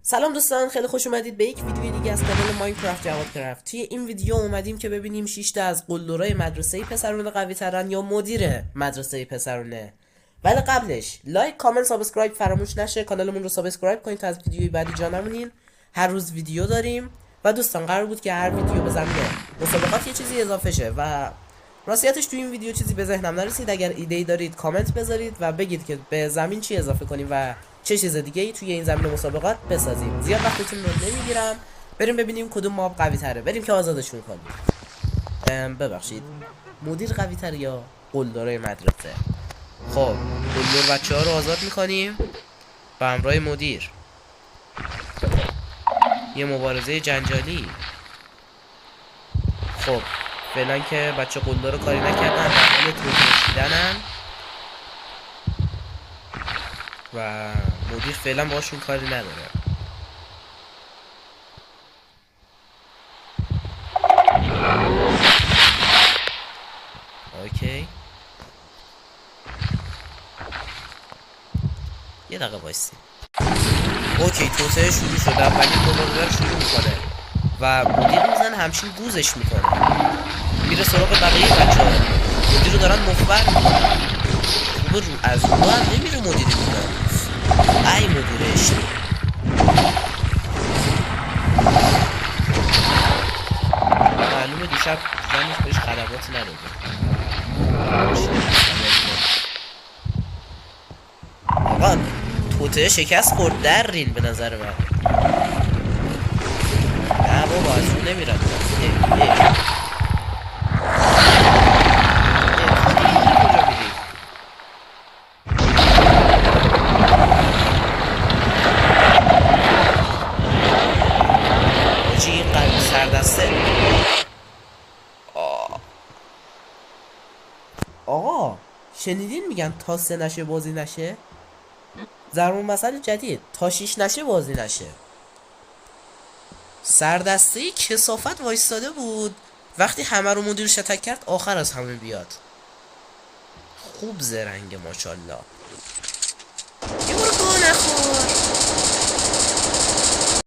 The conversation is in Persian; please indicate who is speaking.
Speaker 1: سلام دوستان، خیلی خوش اومدید به یک ویدیو دیگه از کانال ماینکرافت جوادکرافت. توی این ویدیو اومدیم که ببینیم 6 تا از قلدرای مدرسه پسرونه قوی ترن یا مدیر مدرسه پسرونه. ولی قبلش لایک، کامنت، سابسکرایب فراموش نشه. کانالمون رو سابسکرایب کنید تا از ویدیوی بعدی جا نمونین. هر روز ویدیو داریم و دوستان قرار بود که هر ویدیو به زمینه مسابقات یه چیزی اضافه شه و راستیتش تو این ویدیو چیزی به ذهنم نرسید. اگر ایده‌ای دارید کامنت بذارید و بگید که به زمین چی اضافه کنیم و چه چیز دیگه ای توی این زمین مسابقات بسازیم. زیاد وقتتون رو نمیگیرم، بریم ببینیم کدوم ماب قوی تره. بریم که آزادشون کنیم. ببخشید، مدیر قوی تر یا قلدرای مدرسه؟ خب قلدر بچه ها رو آزاد میکنیم به همراه مدیر. یه مبارزه جنجالی. خب فعلا که بچه قلدر رو کاری نکردن، در حال توتیشیدنن و مدیر فعلا باشون کاری نداره. اوکی، یه دقیقه وایسی. اوکی، توسعه شروع شده. اولین مبارزه رو شروع میکنه و مدیر میزنه همچین گوزش میکنه، میره سراغ بقیه بچه ها. مدیر رو دارن مفبر میکنن. خوبه رو از رو هم نمیره مدیری میکنن. ای مدیرش معلومه دیشب زنش بهش خدماتی نداده. آقا توته شکست خورد در رین به نظر من. نه بابا از اون نمیرم. این قلب سردسته. آقا شنیدین میگن تا 3 نشه بازی نشه؟ ضرب المثل جدید، تا 6 نشه بازی نشه. سردسته کثافت وایستاده بود، وقتی همه رو مدیر شتک کرد آخر از همه بیاد. خوب زرنگه ماشاءالله. یه برو گو نخور.